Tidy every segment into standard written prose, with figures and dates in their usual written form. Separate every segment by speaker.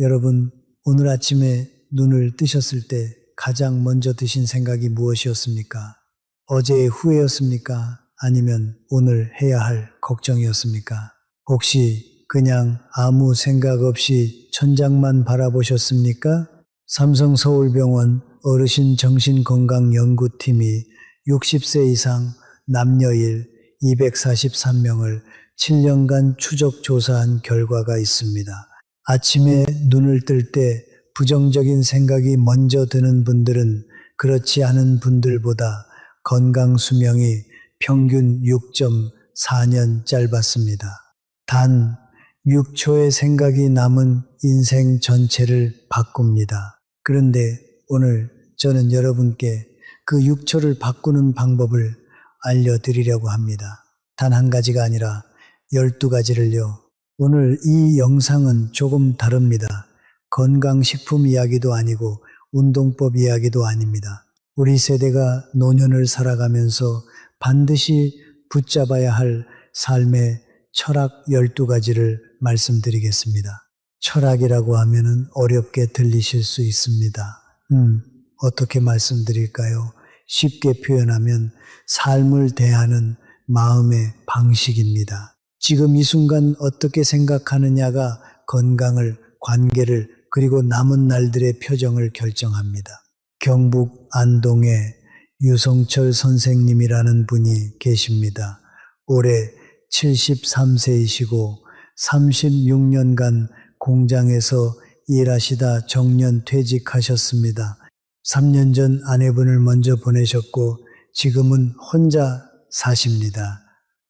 Speaker 1: 여러분, 오늘 아침에 눈을 뜨셨을 때 가장 먼저 드신 생각이 무엇이었습니까? 어제의 후회였습니까? 아니면 오늘 해야 할 걱정이었습니까? 혹시 그냥 아무 생각 없이 천장만 바라보셨습니까? 삼성서울병원 어르신 정신건강연구팀이 60세 이상 남녀일 243명을 7년간 추적 조사한 결과가 있습니다. 아침에 눈을 뜰 때 부정적인 생각이 먼저 드는 분들은 그렇지 않은 분들보다 건강 수명이 평균 6.4년 짧았습니다. 단 6초의 생각이 남은 인생 전체를 바꿉니다. 그런데 오늘 저는 여러분께 그 6초를 바꾸는 방법을 알려드리려고 합니다. 단 한 가지가 아니라 12가지를요. 오늘 이 영상은 조금 다릅니다. 건강식품 이야기도 아니고 운동법 이야기도 아닙니다. 우리 세대가 노년을 살아가면서 반드시 붙잡아야 할 삶의 철학 12가지를 말씀드리겠습니다. 철학이라고 하면은 어렵게 들리실 수 있습니다. 어떻게 말씀드릴까요? 쉽게 표현하면 삶을 대하는 마음의 방식입니다. 지금 이 순간 어떻게 생각하느냐가 건강을, 관계를, 그리고 남은 날들의 표정을 결정합니다. 경북 안동에 유성철 선생님이라는 분이 계십니다. 올해 73세이시고 36년간 공장에서 일하시다 정년 퇴직하셨습니다. 3년 전 아내분을 먼저 보내셨고 지금은 혼자 사십니다.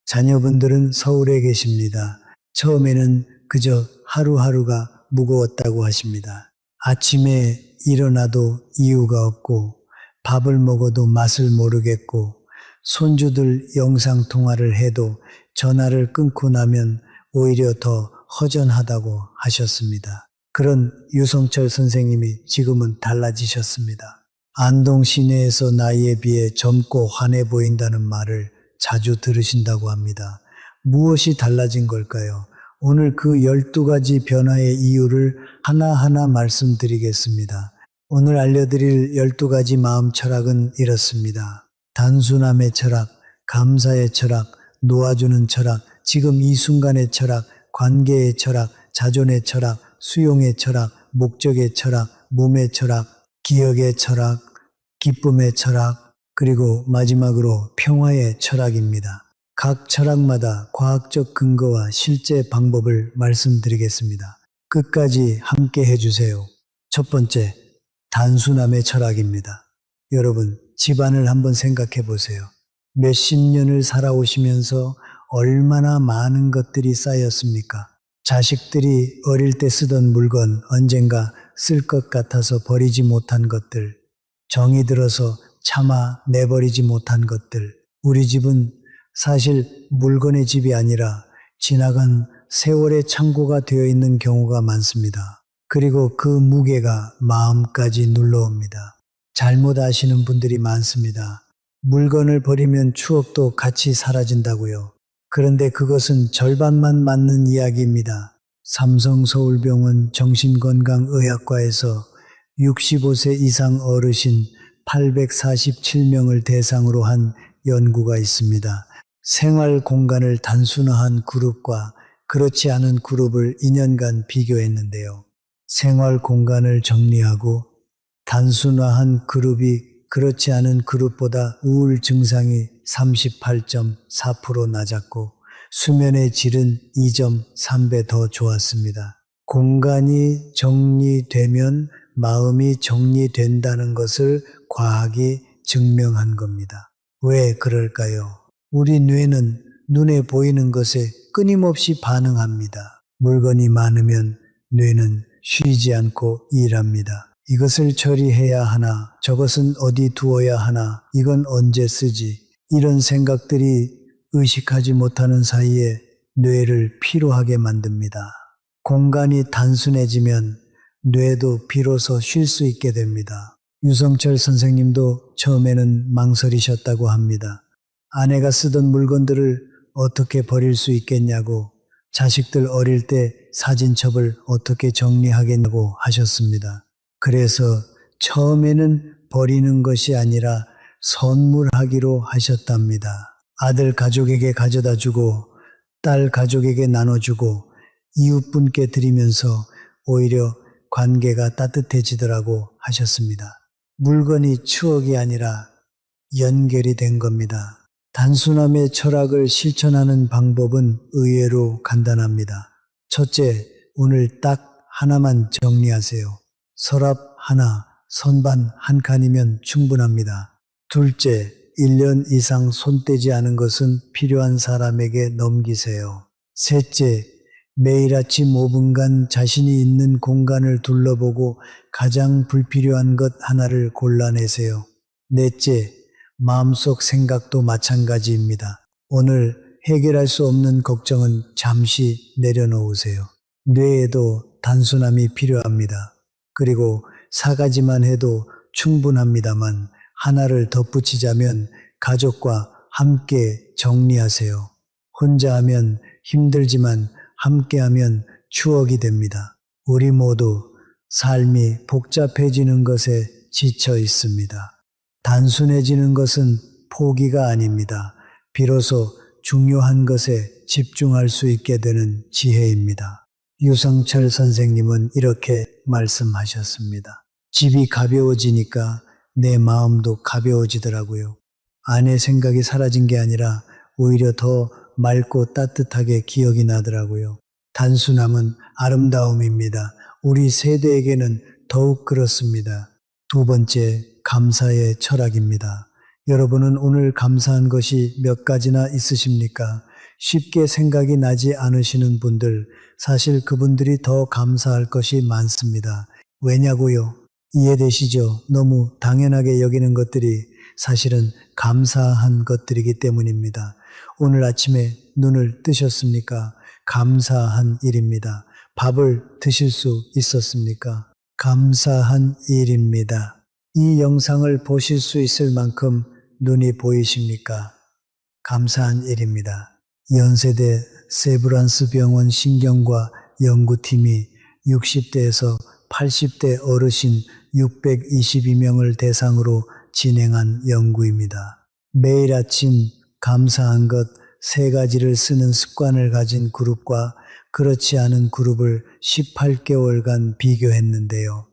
Speaker 1: 자녀분들은 서울에 계십니다. 처음에는 그저 하루하루가 무거웠다고 하십니다. 아침에 일어나도 이유가 없고 밥을 먹어도 맛을 모르겠고 손주들 영상통화를 해도 전화를 끊고 나면 오히려 더 허전하다고 하셨습니다. 그런 유성철 선생님이 지금은 달라지셨습니다. 안동 시내에서 나이에 비해 젊고 환해 보인다는 말을 자주 들으신다고 합니다. 무엇이 달라진 걸까요? 오늘 그 12가지 변화의 이유를 하나하나 말씀드리겠습니다. 오늘 알려드릴 12가지 마음 철학은 이렇습니다. 단순함의 철학, 감사의 철학, 놓아주는 철학, 지금 이 순간의 철학, 관계의 철학, 자존의 철학, 수용의 철학, 목적의 철학, 몸의 철학, 기억의 철학, 기쁨의 철학, 그리고 마지막으로 평화의 철학입니다. 각 철학마다 과학적 근거와 실제 방법을 말씀드리겠습니다. 끝까지 함께 해주세요. 첫 번째, 단순함의 철학입니다. 여러분, 집안을 한번 생각해 보세요. 몇십 년을 살아오시면서 얼마나 많은 것들이 쌓였습니까? 자식들이 어릴 때 쓰던 물건, 언젠가 쓸 것 같아서 버리지 못한 것들, 정이 들어서 차마 내버리지 못한 것들. 우리 집은 사실 물건의 집이 아니라 지나간 세월의 창고가 되어 있는 경우가 많습니다. 그리고 그 무게가 마음까지 눌러옵니다. 잘못 아시는 분들이 많습니다. 물건을 버리면 추억도 같이 사라진다고요. 그런데 그것은 절반만 맞는 이야기입니다. 삼성서울병원 정신건강의학과에서 65세 이상 어르신 847명을 대상으로 한 연구가 있습니다. 생활 공간을 단순화한 그룹과 그렇지 않은 그룹을 2년간 비교했는데요. 생활 공간을 정리하고 단순화한 그룹이 그렇지 않은 그룹보다 우울 증상이 38.4% 낮았고 수면의 질은 2.3배 더 좋았습니다. 공간이 정리되면 마음이 정리된다는 것을 과학이 증명한 겁니다. 왜 그럴까요? 우리 뇌는 눈에 보이는 것에 끊임없이 반응합니다. 물건이 많으면 뇌는 쉬지 않고 일합니다. 이것을 처리해야 하나, 저것은 어디 두어야 하나, 이건 언제 쓰지? 이런 생각들이 의식하지 못하는 사이에 뇌를 피로하게 만듭니다. 공간이 단순해지면 뇌도 비로소 쉴 수 있게 됩니다. 유성철 선생님도 처음에는 망설이셨다고 합니다. 아내가 쓰던 물건들을 어떻게 버릴 수 있겠냐고 자식들 어릴 때 사진첩을 어떻게 정리하겠냐고 하셨습니다. 그래서 처음에는 버리는 것이 아니라 선물하기로 하셨답니다. 아들 가족에게 가져다 주고 딸 가족에게 나눠주고 이웃분께 드리면서 오히려 관계가 따뜻해지더라고 하셨습니다. 물건이 추억이 아니라 연결이 된 겁니다. 단순함의 철학을 실천하는 방법은 의외로 간단합니다. 첫째, 오늘 딱 하나만 정리하세요. 서랍 하나, 선반 한 칸이면 충분합니다. 둘째, 1년 이상 손 떼지 않은 것은 필요한 사람에게 넘기세요. 셋째, 매일 아침 5분간 자신이 있는 공간을 둘러보고 가장 불필요한 것 하나를 골라내세요. 넷째, 마음속 생각도 마찬가지입니다. 오늘 해결할 수 없는 걱정은 잠시 내려놓으세요. 뇌에도 단순함이 필요합니다. 그리고 4가지만 해도 충분합니다만 하나를 덧붙이자면 가족과 함께 정리하세요. 혼자 하면 힘들지만 함께하면 추억이 됩니다. 우리 모두 삶이 복잡해지는 것에 지쳐 있습니다. 단순해지는 것은 포기가 아닙니다. 비로소 중요한 것에 집중할 수 있게 되는 지혜입니다. 유성철 선생님은 이렇게 말씀하셨습니다. 집이 가벼워지니까 내 마음도 가벼워지더라고요. 아내 생각이 사라진 게 아니라 오히려 더 맑고 따뜻하게 기억이 나더라고요. 단순함은 아름다움입니다. 우리 세대에게는 더욱 그렇습니다. 두 번째, 감사의 철학입니다. 여러분은 오늘 감사한 것이 몇 가지나 있으십니까? 쉽게 생각이 나지 않으시는 분들, 사실 그분들이 더 감사할 것이 많습니다. 왜냐고요? 이해되시죠? 너무 당연하게 여기는 것들이 사실은 감사한 것들이기 때문입니다. 오늘 아침에 눈을 뜨셨습니까? 감사한 일입니다. 밥을 드실 수 있었습니까? 감사한 일입니다. 이 영상을 보실 수 있을 만큼 눈이 보이십니까? 감사한 일입니다. 연세대 세브란스 병원 신경과 연구팀이 60대에서 80대 어르신 622명을 대상으로 진행한 연구입니다. 매일 아침 감사한 것 3가지를 쓰는 습관을 가진 그룹과 그렇지 않은 그룹을 18개월간 비교했는데요.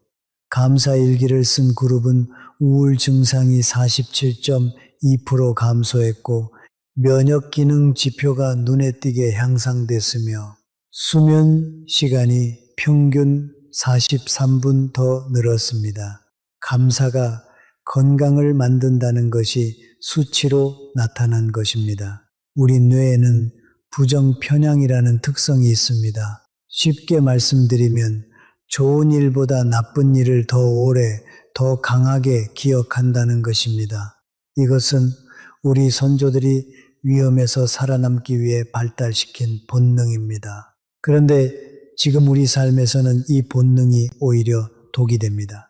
Speaker 1: 감사 일기를 쓴 그룹은 우울 증상이 47.2% 감소했고 면역 기능 지표가 눈에 띄게 향상됐으며 수면 시간이 평균 43분 더 늘었습니다. 감사가 건강을 만든다는 것이 수치로 나타난 것입니다. 우리 뇌에는 부정 편향이라는 특성이 있습니다. 쉽게 말씀드리면 좋은 일보다 나쁜 일을 더 오래, 더 강하게 기억한다는 것입니다. 이것은 우리 선조들이 위험에서 살아남기 위해 발달시킨 본능입니다. 그런데 지금 우리 삶에서는 이 본능이 오히려 독이 됩니다.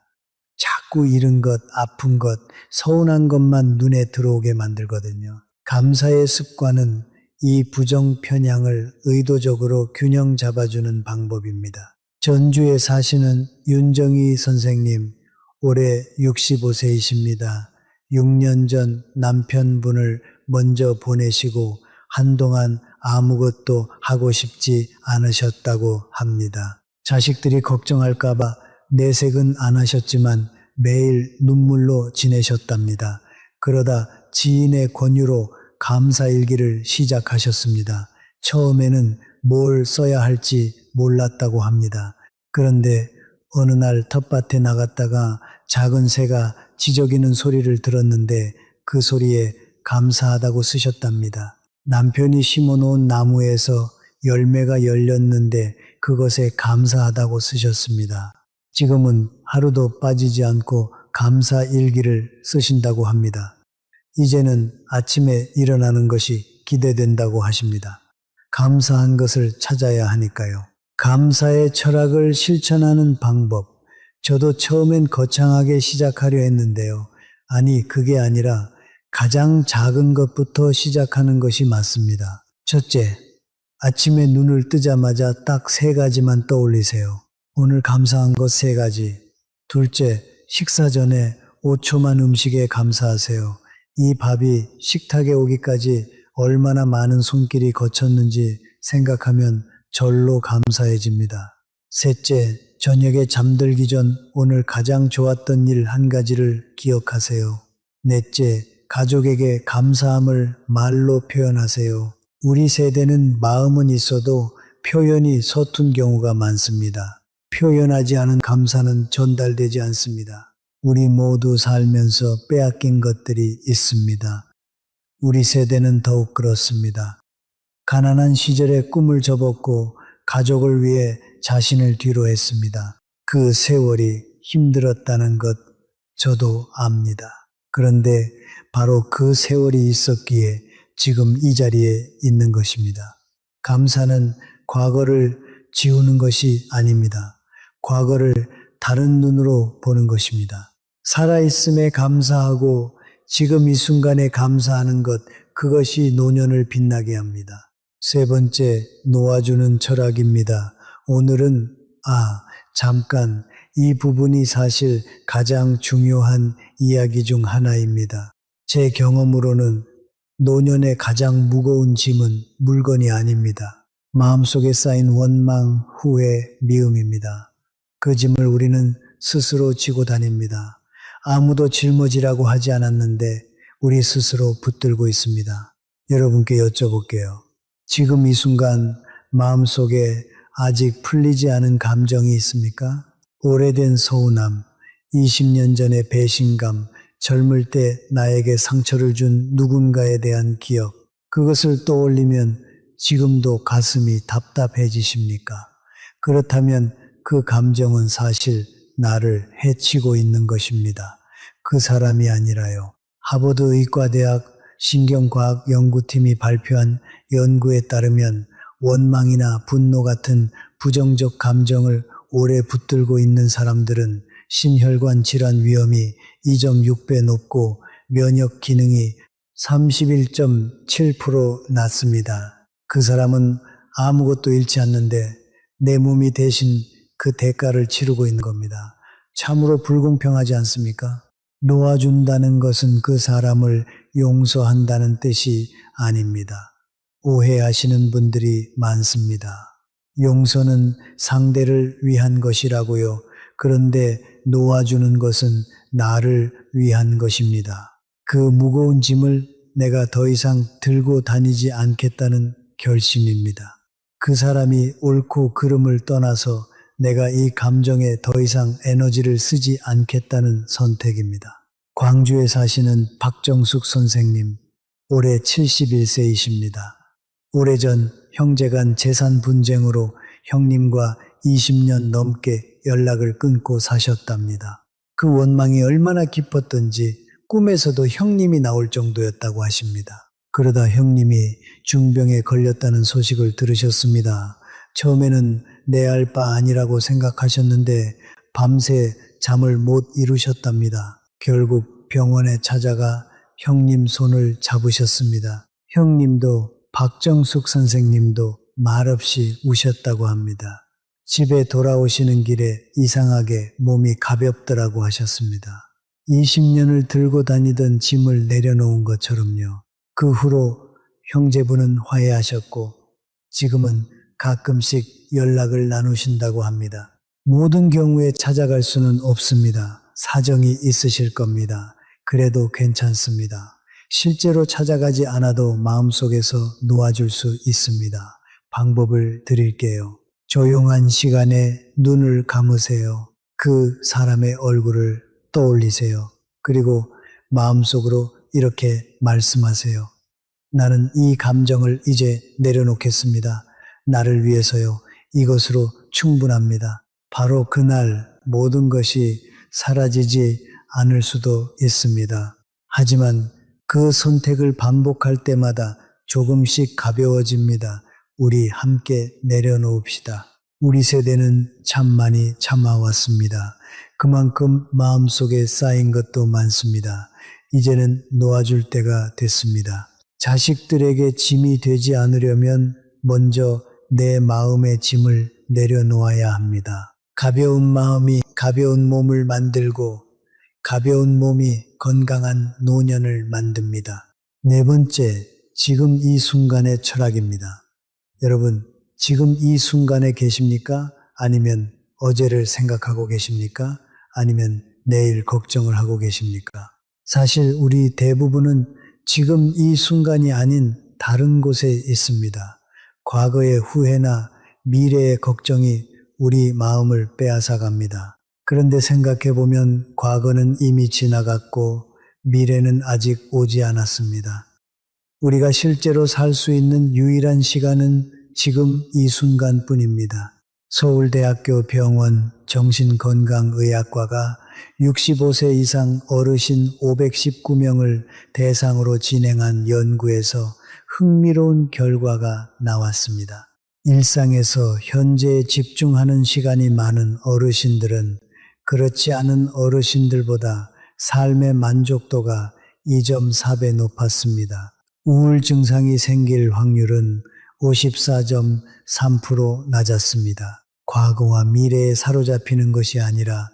Speaker 1: 자꾸 잃은 것, 아픈 것, 서운한 것만 눈에 들어오게 만들거든요. 감사의 습관은 이 부정 편향을 의도적으로 균형 잡아주는 방법입니다. 전주에 사시는 윤정희 선생님, 올해 65세이십니다. 6년 전 남편분을 먼저 보내시고 한동안 아무것도 하고 싶지 않으셨다고 합니다. 자식들이 걱정할까봐 내색은 안 하셨지만 매일 눈물로 지내셨답니다. 그러다 지인의 권유로 감사일기를 시작하셨습니다. 처음에는 뭘 써야 할지 몰랐다고 합니다. 그런데 어느 날 텃밭에 나갔다가 작은 새가 지저귀는 소리를 들었는데 그 소리에 감사하다고 쓰셨답니다. 남편이 심어놓은 나무에서 열매가 열렸는데 그것에 감사하다고 쓰셨습니다. 지금은 하루도 빠지지 않고 감사 일기를 쓰신다고 합니다. 이제는 아침에 일어나는 것이 기대된다고 하십니다. 감사한 것을 찾아야 하니까요. 감사의 철학을 실천하는 방법. 저도 처음엔 거창하게 시작하려 했는데요. 아니, 그게 아니라 가장 작은 것부터 시작하는 것이 맞습니다. 첫째, 아침에 눈을 뜨자마자 딱 3가지만 떠올리세요. 오늘 감사한 것 3가지. 둘째, 식사 전에 5초만 음식에 감사하세요. 이 밥이 식탁에 오기까지 얼마나 많은 손길이 거쳤는지 생각하면 절로 감사해집니다. 셋째, 저녁에 잠들기 전 오늘 가장 좋았던 일 1가지를 기억하세요. 넷째, 가족에게 감사함을 말로 표현하세요. 우리 세대는 마음은 있어도 표현이 서툰 경우가 많습니다. 표현하지 않은 감사는 전달되지 않습니다. 우리 모두 살면서 빼앗긴 것들이 있습니다. 우리 세대는 더욱 그렇습니다. 가난한 시절에 꿈을 접었고 가족을 위해 자신을 뒤로 했습니다. 그 세월이 힘들었다는 것 저도 압니다. 그런데 바로 그 세월이 있었기에 지금 이 자리에 있는 것입니다. 감사는 과거를 지우는 것이 아닙니다. 과거를 다른 눈으로 보는 것입니다. 살아있음에 감사하고 지금 이 순간에 감사하는 것, 그것이 노년을 빛나게 합니다. 세 번째, 놓아주는 철학입니다. 오늘은 잠깐 이 부분이 사실 가장 중요한 이야기 중 하나입니다. 제 경험으로는 노년의 가장 무거운 짐은 물건이 아닙니다. 마음속에 쌓인 원망, 후회, 미움입니다. 그 짐을 우리는 스스로 지고 다닙니다. 아무도 짊어지라고 하지 않았는데 우리 스스로 붙들고 있습니다. 여러분께 여쭤볼게요. 지금 이 순간 마음속에 아직 풀리지 않은 감정이 있습니까? 오래된 서운함, 20년 전의 배신감, 젊을 때 나에게 상처를 준 누군가에 대한 기억, 그것을 떠올리면 지금도 가슴이 답답해지십니까? 그렇다면 그 감정은 사실 나를 해치고 있는 것입니다. 그 사람이 아니라요. 하버드 의과대학 신경과학 연구팀이 발표한 연구에 따르면 원망이나 분노 같은 부정적 감정을 오래 붙들고 있는 사람들은 심혈관 질환 위험이 2.6배 높고 면역 기능이 31.7% 낮습니다. 그 사람은 아무것도 잃지 않는데 내 몸이 대신 그 대가를 치르고 있는 겁니다. 참으로 불공평하지 않습니까? 놓아준다는 것은 그 사람을 용서한다는 뜻이 아닙니다. 오해하시는 분들이 많습니다. 용서는 상대를 위한 것이라고요. 그런데 놓아주는 것은 나를 위한 것입니다. 그 무거운 짐을 내가 더 이상 들고 다니지 않겠다는 결심입니다. 그 사람이 옳고 그름을 떠나서 내가 이 감정에 더 이상 에너지를 쓰지 않겠다는 선택입니다. 광주에 사시는 박정숙 선생님, 올해 71세이십니다. 오래전 형제 간 재산 분쟁으로 형님과 20년 넘게 연락을 끊고 사셨답니다. 그 원망이 얼마나 깊었던지 꿈에서도 형님이 나올 정도였다고 하십니다. 그러다 형님이 중병에 걸렸다는 소식을 들으셨습니다. 처음에는 내 알 바 아니라고 생각하셨는데 밤새 잠을 못 이루셨답니다. 결국 병원에 찾아가 형님 손을 잡으셨습니다. 형님도 박정숙 선생님도 말없이 우셨다고 합니다. 집에 돌아오시는 길에 이상하게 몸이 가볍더라고 하셨습니다. 20년을 들고 다니던 짐을 내려놓은 것처럼요. 그 후로 형제분은 화해하셨고 지금은 가끔씩 연락을 나누신다고 합니다. 모든 경우에 찾아갈 수는 없습니다. 사정이 있으실 겁니다. 그래도 괜찮습니다. 실제로 찾아가지 않아도 마음속에서 놓아줄 수 있습니다. 방법을 드릴게요. 조용한 시간에 눈을 감으세요. 그 사람의 얼굴을 떠올리세요. 그리고 마음속으로 이렇게 말씀하세요. 나는 이 감정을 이제 내려놓겠습니다. 나를 위해서요. 이것으로 충분합니다. 바로 그날 모든 것이 사라지지 않을 수도 있습니다. 하지만 그 선택을 반복할 때마다 조금씩 가벼워집니다. 우리 함께 내려놓읍시다. 우리 세대는 참 많이 참아왔습니다. 그만큼 마음속에 쌓인 것도 많습니다. 이제는 놓아줄 때가 됐습니다. 자식들에게 짐이 되지 않으려면 먼저 내 마음의 짐을 내려놓아야 합니다. 가벼운 마음이 가벼운 몸을 만들고 가벼운 몸이 건강한 노년을 만듭니다. 네 번째, 지금 이 순간의 철학입니다. 여러분, 지금 이 순간에 계십니까? 아니면 어제를 생각하고 계십니까? 아니면 내일 걱정을 하고 계십니까? 사실 우리 대부분은 지금 이 순간이 아닌 다른 곳에 있습니다. 과거의 후회나 미래의 걱정이 우리 마음을 빼앗아 갑니다. 그런데 생각해 보면 과거는 이미 지나갔고 미래는 아직 오지 않았습니다. 우리가 실제로 살 수 있는 유일한 시간은 지금 이 순간뿐입니다. 서울대학교 병원 정신건강의학과가 65세 이상 어르신 519명을 대상으로 진행한 연구에서 흥미로운 결과가 나왔습니다. 일상에서 현재에 집중하는 시간이 많은 어르신들은 그렇지 않은 어르신들보다 삶의 만족도가 2.4배 높았습니다. 우울 증상이 생길 확률은 54.3% 낮았습니다. 과거와 미래에 사로잡히는 것이 아니라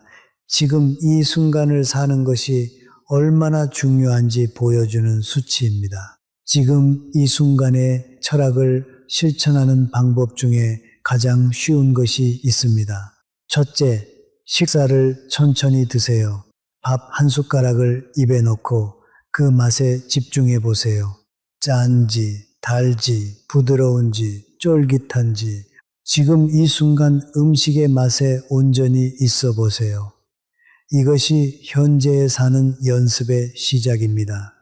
Speaker 1: 지금 이 순간을 사는 것이 얼마나 중요한지 보여주는 수치입니다. 지금 이 순간의 철학을 실천하는 방법 중에 가장 쉬운 것이 있습니다. 첫째, 식사를 천천히 드세요. 밥 한 숟가락을 입에 넣고 그 맛에 집중해 보세요. 짠지, 달지, 부드러운지, 쫄깃한지, 지금 이 순간 음식의 맛에 온전히 있어 보세요. 이것이 현재에 사는 연습의 시작입니다.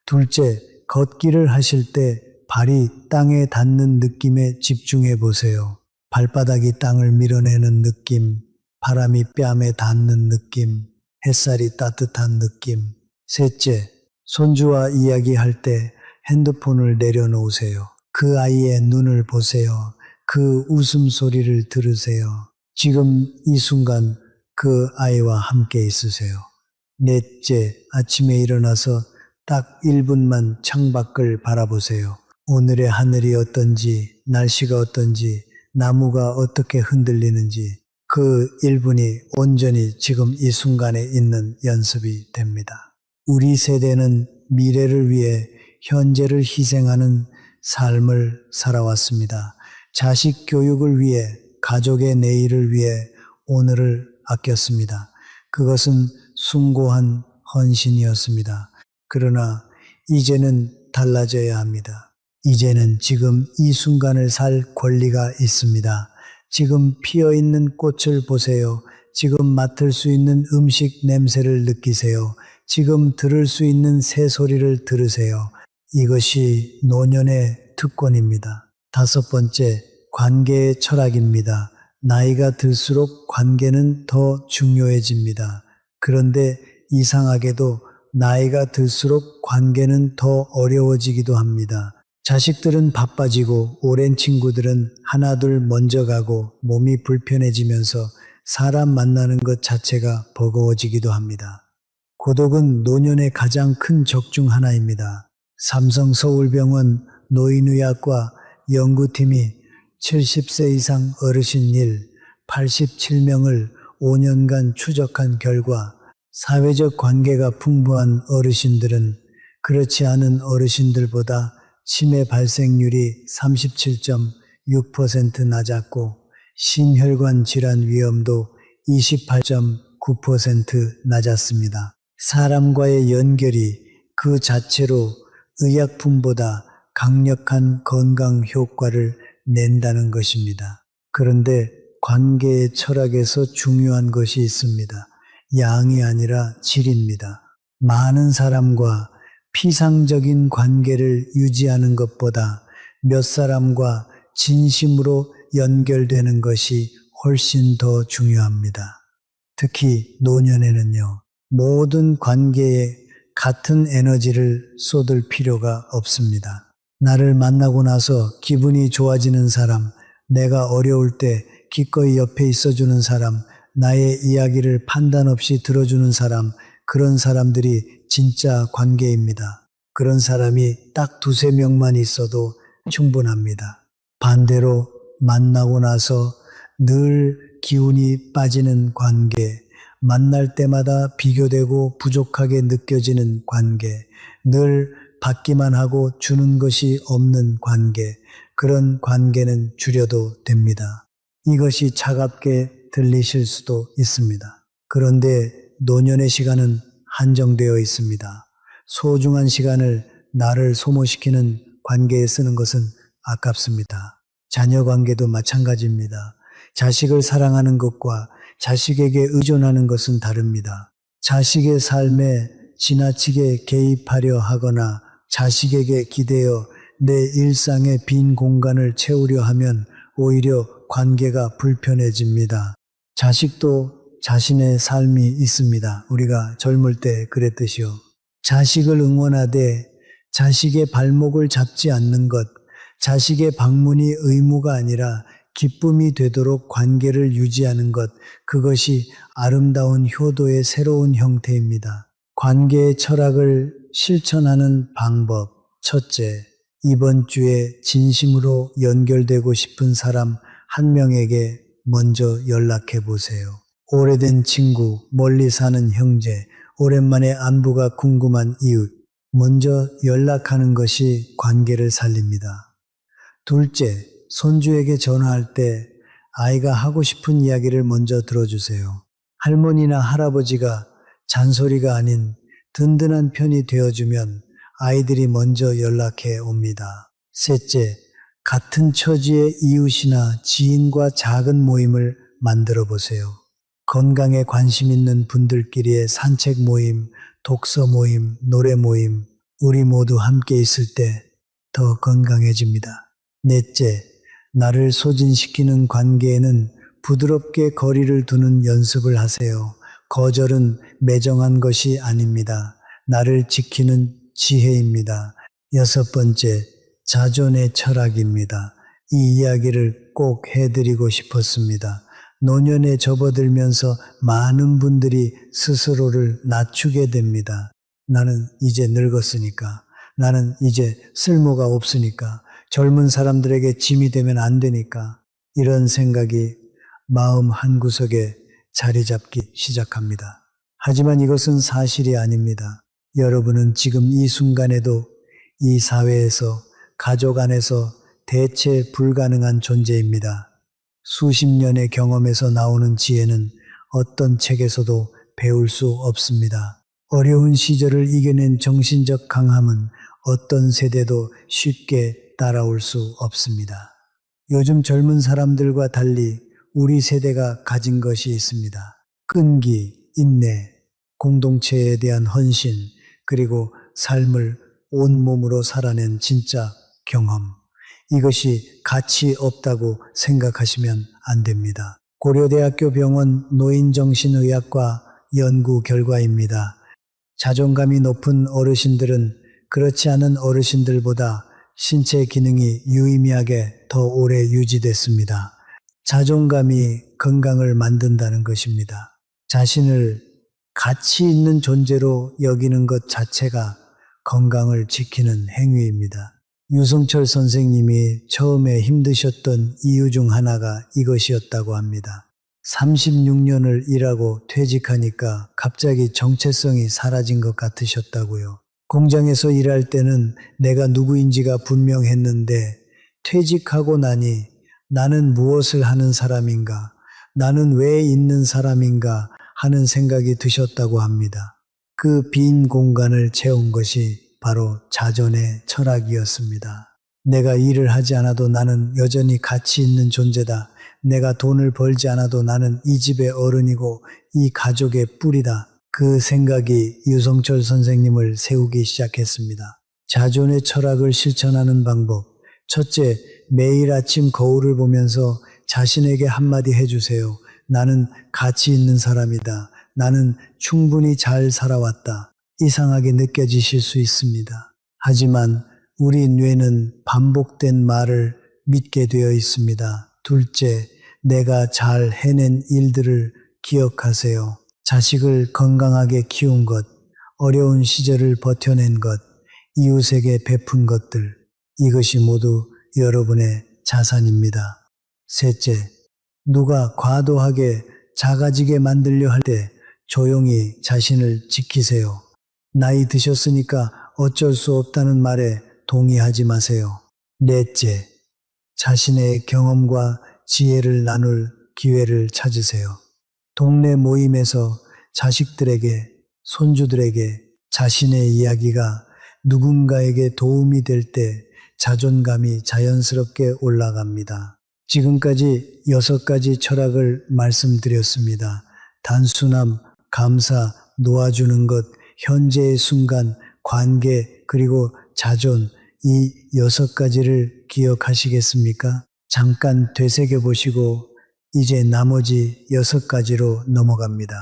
Speaker 1: 둘째, 걷기를 하실 때 발이 땅에 닿는 느낌에 집중해 보세요. 발바닥이 땅을 밀어내는 느낌, 바람이 뺨에 닿는 느낌, 햇살이 따뜻한 느낌. 셋째, 손주와 이야기할 때 핸드폰을 내려놓으세요. 그 아이의 눈을 보세요. 그 웃음소리를 들으세요. 지금 이 순간 그 아이와 함께 있으세요. 넷째, 아침에 일어나서 딱 1분만 창밖을 바라보세요. 오늘의 하늘이 어떤지, 날씨가 어떤지, 나무가 어떻게 흔들리는지 그 1분이 온전히 지금 이 순간에 있는 연습이 됩니다. 우리 세대는 미래를 위해 현재를 희생하는 삶을 살아왔습니다. 자식 교육을 위해, 가족의 내일을 위해 오늘을 아꼈습니다. 그것은 숭고한 헌신이었습니다. 그러나 이제는 달라져야 합니다. 이제는 지금 이 순간을 살 권리가 있습니다. 지금 피어있는 꽃을 보세요. 지금 맡을 수 있는 음식 냄새를 느끼세요. 지금 들을 수 있는 새소리를 들으세요. 이것이 노년의 특권입니다. 다섯 번째, 관계의 철학입니다. 나이가 들수록 관계는 더 중요해집니다. 그런데 이상하게도 나이가 들수록 관계는 더 어려워지기도 합니다. 자식들은 바빠지고 오랜 친구들은 하나둘 먼저 가고 몸이 불편해지면서 사람 만나는 것 자체가 버거워지기도 합니다. 고독은 노년의 가장 큰 적 중 하나입니다. 삼성 서울병원 노인의학과 연구팀이 70세 이상 어르신 87명을 5년간 추적한 결과 사회적 관계가 풍부한 어르신들은 그렇지 않은 어르신들보다 치매 발생률이 37.6% 낮았고 심혈관 질환 위험도 28.9% 낮았습니다. 사람과의 연결이 그 자체로 의약품보다 강력한 건강 효과를 낸다는 것입니다. 그런데 관계의 철학에서 중요한 것이 있습니다. 양이 아니라 질입니다. 많은 사람과 피상적인 관계를 유지하는 것보다 몇 사람과 진심으로 연결되는 것이 훨씬 더 중요합니다. 특히 노년에는요, 모든 관계에 같은 에너지를 쏟을 필요가 없습니다. 나를 만나고 나서 기분이 좋아지는 사람, 내가 어려울 때 기꺼이 옆에 있어주는 사람, 나의 이야기를 판단 없이 들어주는 사람, 그런 사람들이 진짜 관계입니다. 그런 사람이 딱 두세 명만 있어도 충분합니다. 반대로 만나고 나서 늘 기운이 빠지는 관계, 만날 때마다 비교되고 부족하게 느껴지는 관계, 늘 받기만 하고 주는 것이 없는 관계, 그런 관계는 줄여도 됩니다. 이것이 차갑게 들리실 수도 있습니다. 그런데 노년의 시간은 한정되어 있습니다. 소중한 시간을 나를 소모시키는 관계에 쓰는 것은 아깝습니다. 자녀 관계도 마찬가지입니다. 자식을 사랑하는 것과 자식에게 의존하는 것은 다릅니다. 자식의 삶에 지나치게 개입하려 하거나 자식에게 기대어 내 일상의 빈 공간을 채우려 하면 오히려 관계가 불편해집니다. 자식도 자신의 삶이 있습니다. 우리가 젊을 때 그랬듯이요. 자식을 응원하되 자식의 발목을 잡지 않는 것, 자식의 방문이 의무가 아니라 기쁨이 되도록 관계를 유지하는 것, 그것이 아름다운 효도의 새로운 형태입니다. 관계의 철학을 실천하는 방법. 첫째, 이번 주에 진심으로 연결되고 싶은 사람 한 명에게 먼저 연락해 보세요. 오래된 친구, 멀리 사는 형제, 오랜만에 안부가 궁금한 이웃, 먼저 연락하는 것이 관계를 살립니다. 둘째, 손주에게 전화할 때 아이가 하고 싶은 이야기를 먼저 들어주세요. 할머니나 할아버지가 잔소리가 아닌 든든한 편이 되어주면 아이들이 먼저 연락해 옵니다. 셋째, 같은 처지의 이웃이나 지인과 작은 모임을 만들어 보세요. 건강에 관심 있는 분들끼리의 산책 모임, 독서 모임, 노래 모임, 우리 모두 함께 있을 때 더 건강해집니다. 넷째, 나를 소진시키는 관계에는 부드럽게 거리를 두는 연습을 하세요. 거절은 매정한 것이 아닙니다. 나를 지키는 지혜입니다. 여섯 번째, 자존의 철학입니다. 이 이야기를 꼭 해드리고 싶었습니다. 노년에 접어들면서 많은 분들이 스스로를 낮추게 됩니다. 나는 이제 늙었으니까, 나는 이제 쓸모가 없으니까, 젊은 사람들에게 짐이 되면 안 되니까, 이런 생각이 마음 한구석에 자리 잡기 시작합니다. 하지만 이것은 사실이 아닙니다. 여러분은 지금 이 순간에도 이 사회에서, 가족 안에서 대체 불가능한 존재입니다. 수십 년의 경험에서 나오는 지혜는 어떤 책에서도 배울 수 없습니다. 어려운 시절을 이겨낸 정신적 강함은 어떤 세대도 쉽게 따라올 수 없습니다. 요즘 젊은 사람들과 달리 우리 세대가 가진 것이 있습니다. 끈기, 인내, 공동체에 대한 헌신, 그리고 삶을 온몸으로 살아낸 진짜 경험. 이것이 가치 없다고 생각하시면 안 됩니다. 고려대학교 병원 노인정신의학과 연구 결과입니다. 자존감이 높은 어르신들은 그렇지 않은 어르신들보다 신체 기능이 유의미하게 더 오래 유지됐습니다. 자존감이 건강을 만든다는 것입니다. 자신을 가치 있는 존재로 여기는 것 자체가 건강을 지키는 행위입니다. 유성철 선생님이 처음에 힘드셨던 이유 중 하나가 이것이었다고 합니다. 36년을 일하고 퇴직하니까 갑자기 정체성이 사라진 것 같으셨다고요. 공장에서 일할 때는 내가 누구인지가 분명했는데 퇴직하고 나니 나는 무엇을 하는 사람인가, 나는 왜 있는 사람인가 하는 생각이 드셨다고 합니다. 그 빈 공간을 채운 것이 바로 자존의 철학이었습니다. 내가 일을 하지 않아도 나는 여전히 가치 있는 존재다. 내가 돈을 벌지 않아도 나는 이 집의 어른이고 이 가족의 뿌리다. 그 생각이 유성철 선생님을 세우기 시작했습니다. 자존의 철학을 실천하는 방법. 첫째, 매일 아침 거울을 보면서 자신에게 한마디 해주세요. 나는 가치 있는 사람이다. 나는 충분히 잘 살아왔다. 이상하게 느껴지실 수 있습니다. 하지만 우리 뇌는 반복된 말을 믿게 되어 있습니다. 둘째, 내가 잘 해낸 일들을 기억하세요. 자식을 건강하게 키운 것, 어려운 시절을 버텨낸 것, 이웃에게 베푼 것들, 이것이 모두 여러분의 자산입니다. 셋째, 누가 과도하게 작아지게 만들려 할 때 조용히 자신을 지키세요. 나이 드셨으니까 어쩔 수 없다는 말에 동의하지 마세요. 넷째, 자신의 경험과 지혜를 나눌 기회를 찾으세요. 동네 모임에서 자식들에게, 손주들에게 자신의 이야기가 누군가에게 도움이 될 때 자존감이 자연스럽게 올라갑니다. 지금까지 6가지 철학을 말씀드렸습니다. 단순함, 감사, 놓아주는 것, 현재의 순간, 관계, 그리고 자존, 이 6가지를 기억하시겠습니까? 잠깐 되새겨 보시고 이제 나머지 6가지로 넘어갑니다.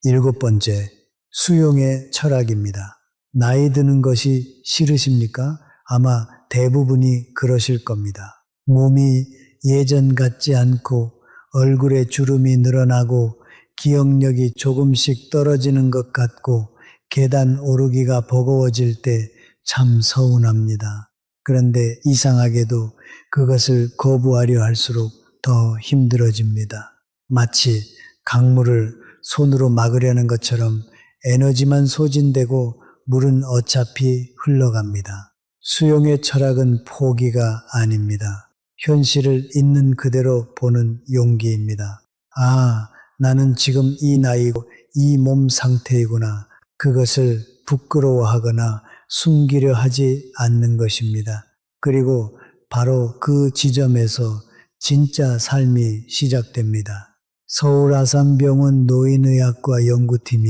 Speaker 1: 7번째, 수용의 철학입니다. 나이 드는 것이 싫으십니까? 아마 대부분이 그러실 겁니다. 몸이 예전 같지 않고 얼굴에 주름이 늘어나고 기억력이 조금씩 떨어지는 것 같고 계단 오르기가 버거워질 때 참 서운합니다. 그런데 이상하게도 그것을 거부하려 할수록 더 힘들어집니다. 마치 강물을 손으로 막으려는 것처럼 에너지만 소진되고 물은 어차피 흘러갑니다. 수용의 철학은 포기가 아닙니다. 현실을 있는 그대로 보는 용기입니다. 아, 나는 지금 이 나이고 이 몸 상태이구나. 그것을 부끄러워하거나 숨기려 하지 않는 것입니다. 그리고 바로 그 지점에서 진짜 삶이 시작됩니다. 서울 아산병원 노인의학과 연구팀이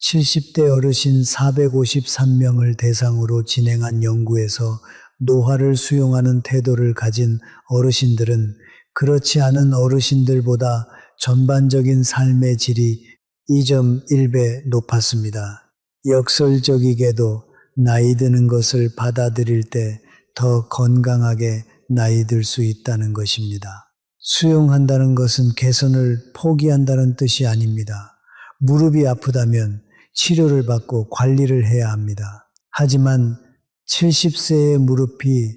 Speaker 1: 70대 어르신 453명을 대상으로 진행한 연구에서 노화를 수용하는 태도를 가진 어르신들은 그렇지 않은 어르신들보다 전반적인 삶의 질이 2.1배 높았습니다. 역설적이게도 나이 드는 것을 받아들일 때 더 건강하게 나이 들 수 있다는 것입니다. 수용한다는 것은 개선을 포기한다는 뜻이 아닙니다. 무릎이 아프다면 치료를 받고 관리를 해야 합니다. 하지만 70세의 무릎이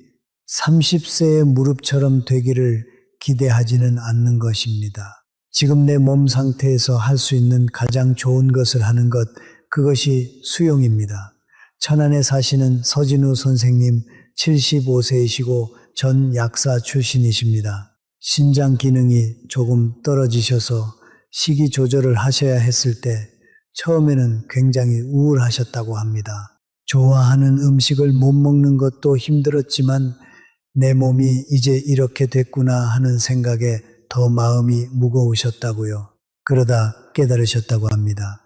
Speaker 1: 30세의 무릎처럼 되기를 기대하지는 않는 것입니다. 지금 내 몸 상태에서 할 수 있는 가장 좋은 것을 하는 것, 그것이 수용입니다. 천안에 사시는 서진우 선생님 75세이시고 전 약사 출신이십니다. 신장 기능이 조금 떨어지셔서 식이 조절을 하셔야 했을 때 처음에는 굉장히 우울하셨다고 합니다. 좋아하는 음식을 못 먹는 것도 힘들었지만 내 몸이 이제 이렇게 됐구나 하는 생각에 더 마음이 무거우셨다고요. 그러다 깨달으셨다고 합니다.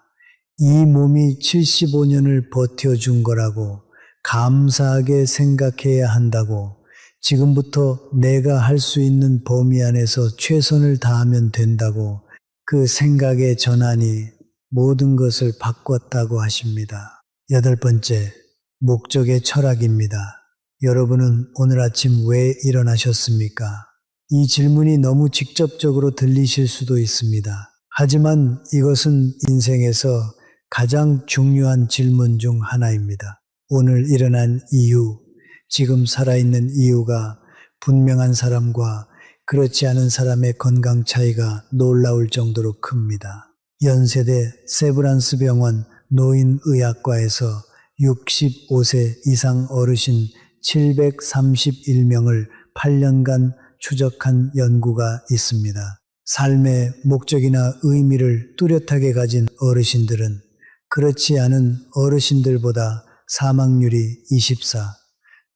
Speaker 1: 이 몸이 75년을 버텨준 거라고 감사하게 생각해야 한다고, 지금부터 내가 할 수 있는 범위 안에서 최선을 다하면 된다고, 그 생각의 전환이 모든 것을 바꿨다고 하십니다. 8번째, 목적의 철학입니다. 여러분은 오늘 아침 왜 일어나셨습니까? 이 질문이 너무 직접적으로 들리실 수도 있습니다. 하지만 이것은 인생에서 가장 중요한 질문 중 하나입니다. 오늘 일어난 이유, 지금 살아있는 이유가 분명한 사람과 그렇지 않은 사람의 건강 차이가 놀라울 정도로 큽니다. 연세대 세브란스 병원 노인의학과에서 65세 이상 어르신 731명을 8년간 추적한 연구가 있습니다. 삶의 목적이나 의미를 뚜렷하게 가진 어르신들은 그렇지 않은 어르신들보다 사망률이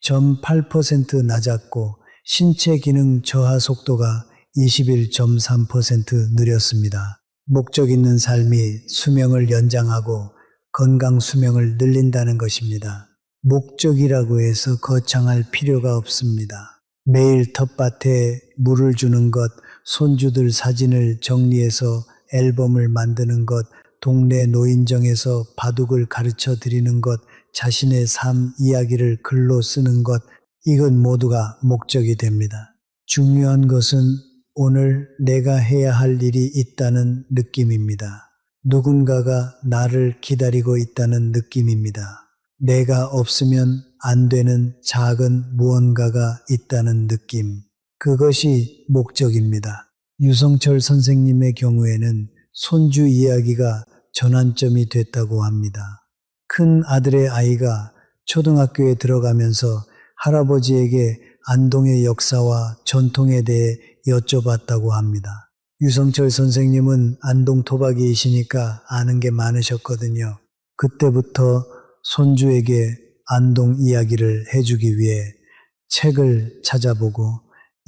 Speaker 1: 24.8% 낮았고 신체 기능 저하 속도가 21.3% 느렸습니다. 목적 있는 삶이 수명을 연장하고 건강 수명을 늘린다는 것입니다. 목적이라고 해서 거창할 필요가 없습니다. 매일 텃밭에 물을 주는 것, 손주들 사진을 정리해서 앨범을 만드는 것, 동네 노인정에서 바둑을 가르쳐 드리는 것, 자신의 삶 이야기를 글로 쓰는 것, 이건 모두가 목적이 됩니다. 중요한 것은 오늘 내가 해야 할 일이 있다는 느낌입니다. 누군가가 나를 기다리고 있다는 느낌입니다. 내가 없으면 안 되는 작은 무언가가 있다는 느낌. 그것이 목적입니다. 유성철 선생님의 경우에는 손주 이야기가 전환점이 됐다고 합니다. 큰 아들의 아이가 초등학교에 들어가면서 할아버지에게 안동의 역사와 전통에 대해 여쭤봤다고 합니다. 유성철 선생님은 안동 토박이이시니까 아는 게 많으셨거든요. 그때부터 손주에게 안동 이야기를 해주기 위해 책을 찾아보고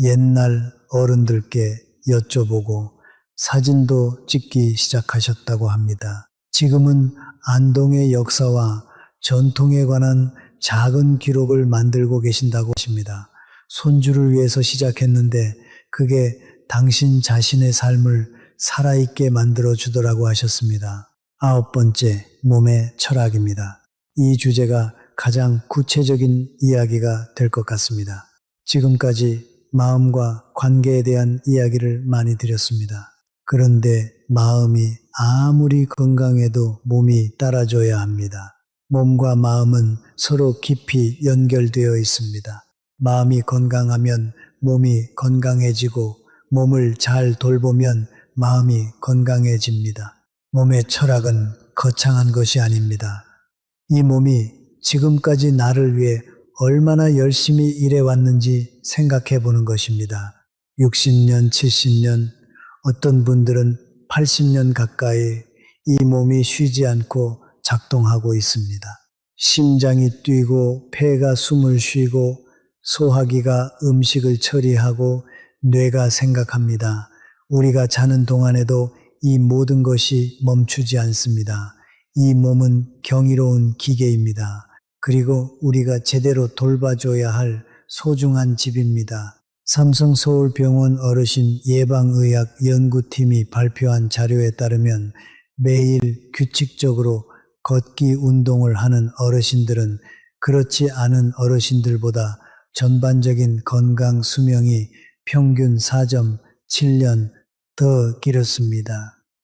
Speaker 1: 옛날 어른들께 여쭤보고 사진도 찍기 시작하셨다고 합니다. 지금은 안동의 역사와 전통에 관한 작은 기록을 만들고 계신다고 하십니다. 손주를 위해서 시작했는데 그게 당신 자신의 삶을 살아있게 만들어 주더라고 하셨습니다. 9번째, 몸의 철학입니다. 이 주제가 가장 구체적인 이야기가 될 것 같습니다. 지금까지 마음과 관계에 대한 이야기를 많이 드렸습니다. 그런데 마음이 아무리 건강해도 몸이 따라줘야 합니다. 몸과 마음은 서로 깊이 연결되어 있습니다. 마음이 건강하면 몸이 건강해지고 몸을 잘 돌보면 마음이 건강해집니다. 몸의 철학은 거창한 것이 아닙니다. 이 몸이 지금까지 나를 위해 얼마나 열심히 일해왔는지 생각해 보는 것입니다. 60년, 70년, 어떤 분들은 80년 가까이 이 몸이 쉬지 않고 작동하고 있습니다. 심장이 뛰고 폐가 숨을 쉬고 소화기가 음식을 처리하고 뇌가 생각합니다. 우리가 자는 동안에도 이 모든 것이 멈추지 않습니다. 이 몸은 경이로운 기계입니다. 그리고 우리가 제대로 돌봐줘야 할 소중한 집입니다. 삼성서울병원 어르신 예방의학 연구팀이 발표한 자료에 따르면 매일 규칙적으로 걷기 운동을 하는 어르신들은 그렇지 않은 어르신들보다 전반적인 건강 수명이 평균 4.7년 더 길었습니다.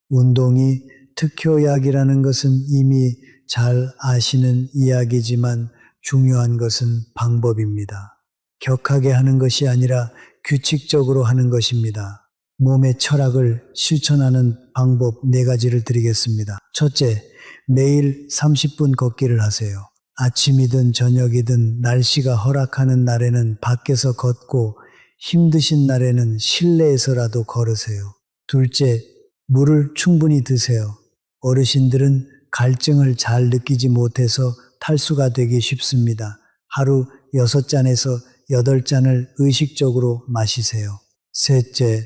Speaker 1: 운동이 특효약이라는 것은 이미 잘 아시는 이야기지만 중요한 것은 방법입니다. 격하게 하는 것이 아니라 규칙적으로 하는 것입니다. 몸의 철학을 실천하는 방법 4가지를 드리겠습니다. 첫째, 매일 30분 걷기를 하세요. 아침이든 저녁이든 날씨가 허락하는 날에는 밖에서 걷고 힘드신 날에는 실내에서라도 걸으세요. 둘째, 물을 충분히 드세요. 어르신들은 갈증을 잘 느끼지 못해서 탈수가 되기 쉽습니다. 하루 6잔에서 8잔을 의식적으로 마시세요. 셋째,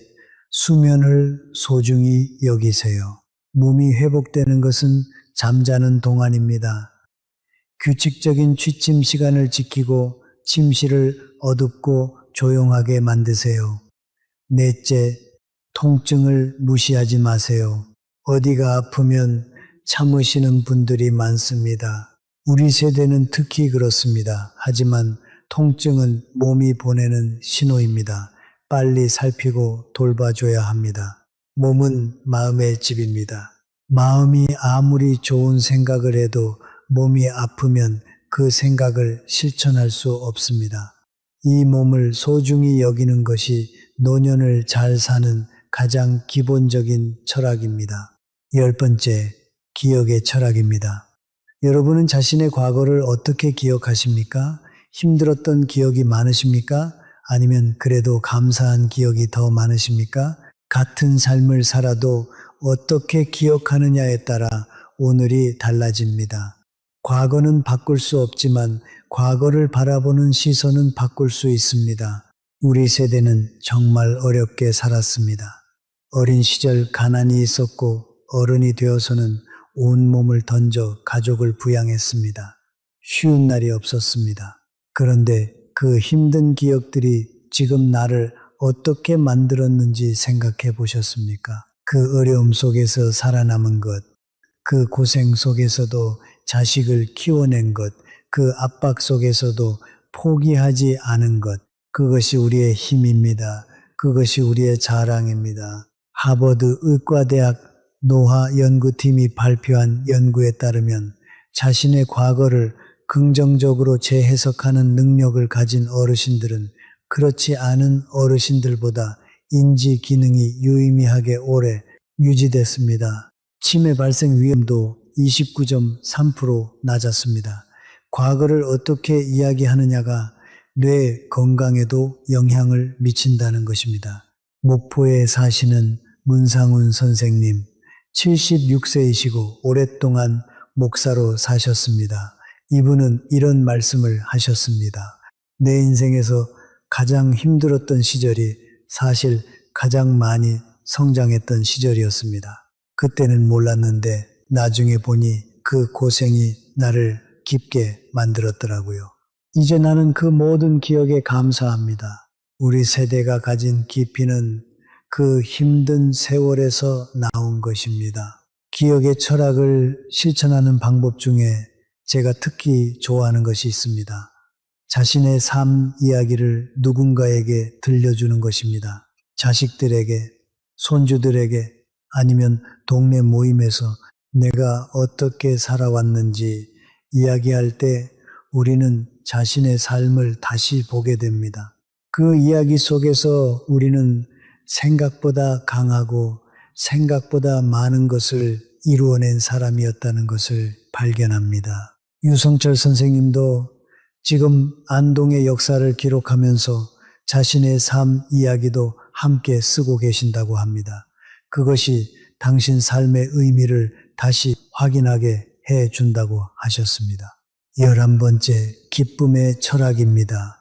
Speaker 1: 수면을 소중히 여기세요. 몸이 회복되는 것은 잠자는 동안입니다. 규칙적인 취침 시간을 지키고 침실을 어둡고 조용하게 만드세요. 넷째, 통증을 무시하지 마세요. 어디가 아프면 참으시는 분들이 많습니다. 우리 세대는 특히 그렇습니다. 하지만 통증은 몸이 보내는 신호입니다. 빨리 살피고 돌봐줘야 합니다. 몸은 마음의 집입니다. 마음이 아무리 좋은 생각을 해도 몸이 아프면 그 생각을 실천할 수 없습니다. 이 몸을 소중히 여기는 것이 노년을 잘 사는 가장 기본적인 철학입니다. 10번째, 기억의 철학입니다. 여러분은 자신의 과거를 어떻게 기억하십니까? 힘들었던 기억이 많으십니까? 아니면 그래도 감사한 기억이 더 많으십니까? 같은 삶을 살아도 어떻게 기억하느냐에 따라 오늘이 달라집니다. 과거는 바꿀 수 없지만 과거를 바라보는 시선은 바꿀 수 있습니다. 우리 세대는 정말 어렵게 살았습니다. 어린 시절 가난이 있었고 어른이 되어서는 온몸을 던져 가족을 부양했습니다. 쉬운 날이 없었습니다. 그런데 그 힘든 기억들이 지금 나를 어떻게 만들었는지 생각해 보셨습니까? 그 어려움 속에서 살아남은 것, 그 고생 속에서도 자식을 키워낸 것, 그 압박 속에서도 포기하지 않은 것, 그것이 우리의 힘입니다. 그것이 우리의 자랑입니다. 하버드 의과대학 노화연구팀이 발표한 연구에 따르면 자신의 과거를 긍정적으로 재해석하는 능력을 가진 어르신들은 그렇지 않은 어르신들보다 인지 기능이 유의미하게 오래 유지됐습니다. 치매 발생 위험도 29.3% 낮았습니다. 과거를 어떻게 이야기하느냐가 뇌 건강에도 영향을 미친다는 것입니다. 목포에 사시는 문상훈 선생님, 76세이시고 오랫동안 목사로 사셨습니다. 이분은 이런 말씀을 하셨습니다. 내 인생에서 가장 힘들었던 시절이 사실 가장 많이 성장했던 시절이었습니다. 그때는 몰랐는데 나중에 보니 그 고생이 나를 깊게 만들었더라고요. 이제 나는 그 모든 기억에 감사합니다. 우리 세대가 가진 깊이는 그 힘든 세월에서 나온 것입니다. 기억의 철학을 실천하는 방법 중에 제가 특히 좋아하는 것이 있습니다. 자신의 삶 이야기를 누군가에게 들려주는 것입니다. 자식들에게, 손주들에게, 아니면 동네 모임에서 내가 어떻게 살아왔는지 이야기할 때 우리는 자신의 삶을 다시 보게 됩니다. 그 이야기 속에서 우리는 생각보다 강하고 생각보다 많은 것을 이루어낸 사람이었다는 것을 발견합니다. 유성철 선생님도 지금 안동의 역사를 기록하면서 자신의 삶 이야기도 함께 쓰고 계신다고 합니다. 그것이 당신 삶의 의미를 다시 확인하게 해준다고 하셨습니다. 11번째, 기쁨의 철학입니다.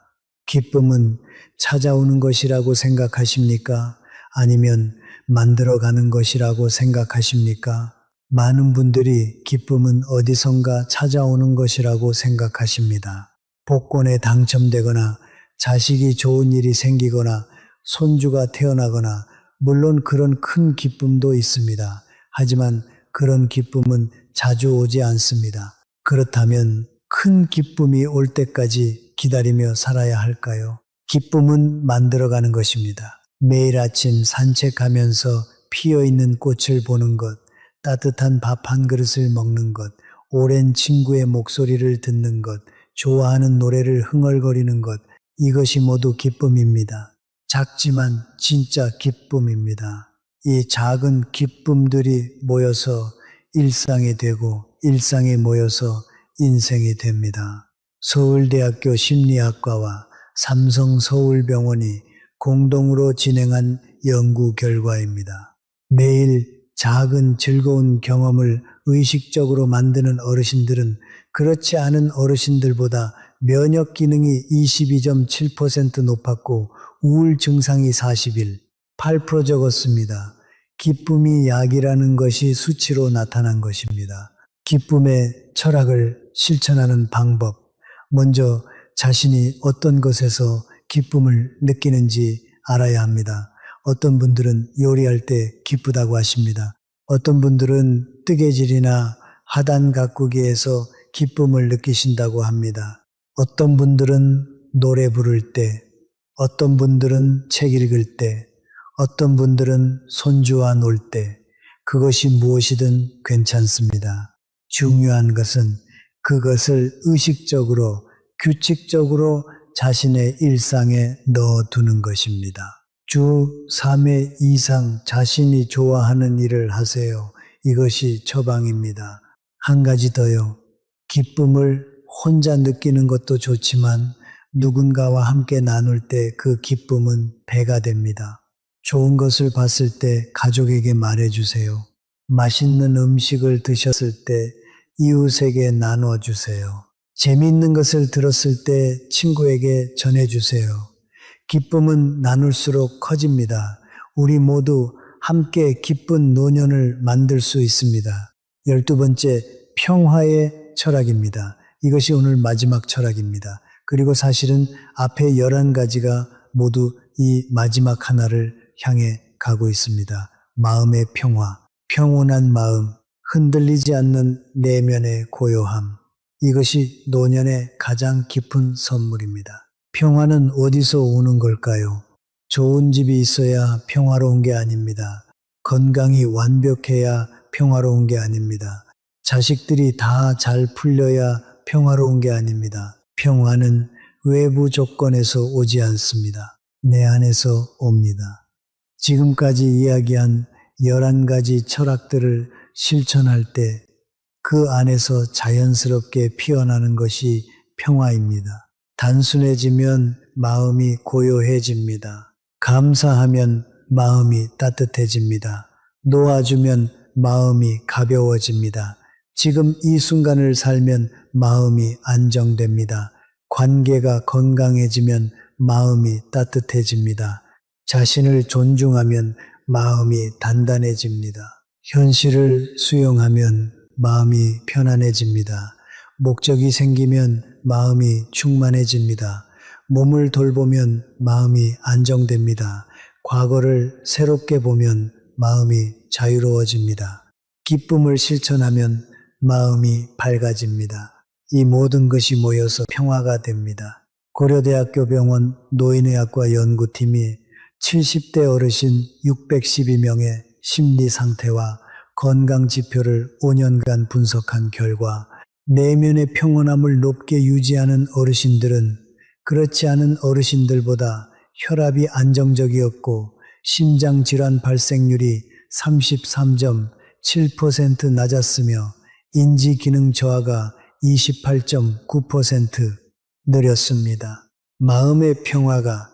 Speaker 1: 기쁨은 찾아오는 것이라고 생각하십니까? 아니면 만들어가는 것이라고 생각하십니까? 많은 분들이 기쁨은 어디선가 찾아오는 것이라고 생각하십니다. 복권에 당첨되거나 자식이 좋은 일이 생기거나 손주가 태어나거나 물론 그런 큰 기쁨도 있습니다. 하지만 그런 기쁨은 자주 오지 않습니다. 그렇다면 큰 기쁨이 올 때까지 기다리며 살아야 할까요? 기쁨은 만들어가는 것입니다. 매일 아침 산책하면서 피어있는 꽃을 보는 것, 따뜻한 밥 한 그릇을 먹는 것, 오랜 친구의 목소리를 듣는 것, 좋아하는 노래를 흥얼거리는 것, 이것이 모두 기쁨입니다. 작지만 진짜 기쁨입니다. 이 작은 기쁨들이 모여서 일상이 되고 일상이 모여서 인생이 됩니다. 서울대학교 심리학과와 삼성서울병원이 공동으로 진행한 연구 결과입니다. 매일 작은 즐거운 경험을 의식적으로 만드는 어르신들은 그렇지 않은 어르신들보다 면역 기능이 22.7% 높았고 우울 증상이 41, 8% 적었습니다. 기쁨이 약이라는 것이 수치로 나타난 것입니다. 기쁨의 철학을 실천하는 방법. 먼저 자신이 어떤 것에서 기쁨을 느끼는지 알아야 합니다. 어떤 분들은 요리할 때 기쁘다고 하십니다. 어떤 분들은 뜨개질이나 하단 가꾸기에서 기쁨을 느끼신다고 합니다. 어떤 분들은 노래 부를 때, 어떤 분들은 책 읽을 때, 어떤 분들은 손주와 놀 때, 그것이 무엇이든 괜찮습니다. 중요한 것은 그것을 의식적으로, 규칙적으로 자신의 일상에 넣어두는 것입니다. 주 3회 이상 자신이 좋아하는 일을 하세요. 이것이 처방입니다. 한 가지 더요. 기쁨을 혼자 느끼는 것도 좋지만 누군가와 함께 나눌 때 그 기쁨은 배가 됩니다. 좋은 것을 봤을 때 가족에게 말해주세요. 맛있는 음식을 드셨을 때 이웃에게 나눠주세요. 재미있는 것을 들었을 때 친구에게 전해주세요. 기쁨은 나눌수록 커집니다. 우리 모두 함께 기쁜 노년을 만들 수 있습니다. 12번째, 평화의 철학입니다. 이것이 오늘 마지막 철학입니다. 그리고 사실은 앞에 11가지가 모두 이 마지막 하나를 향해 가고 있습니다. 마음의 평화, 평온한 마음, 흔들리지 않는 내면의 고요함. 이것이 노년의 가장 깊은 선물입니다. 평화는 어디서 오는 걸까요? 좋은 집이 있어야 평화로운 게 아닙니다. 건강이 완벽해야 평화로운 게 아닙니다. 자식들이 다 잘 풀려야 평화로운 게 아닙니다. 평화는 외부 조건에서 오지 않습니다. 내 안에서 옵니다. 지금까지 이야기한 11가지 철학들을 실천할 때 그 안에서 자연스럽게 피어나는 것이 평화입니다. 단순해지면 마음이 고요해집니다. 감사하면 마음이 따뜻해집니다. 놓아주면 마음이 가벼워집니다. 지금 이 순간을 살면 마음이 안정됩니다. 관계가 건강해지면 마음이 따뜻해집니다. 자신을 존중하면 마음이 단단해집니다. 현실을 수용하면 마음이 편안해집니다. 목적이 생기면 마음이 충만해집니다. 몸을 돌보면 마음이 안정됩니다. 과거를 새롭게 보면 마음이 자유로워집니다. 기쁨을 실천하면 마음이 밝아집니다. 이 모든 것이 모여서 평화가 됩니다. 고려대학교 병원 노인의학과 연구팀이 70대 어르신 612명의 심리 상태와 건강 지표를 5년간 분석한 결과 내면의 평온함을 높게 유지하는 어르신들은 그렇지 않은 어르신들보다 혈압이 안정적이었고 심장 질환 발생률이 33.7% 낮았으며 인지 기능 저하가 28.9% 느렸습니다. 마음의 평화가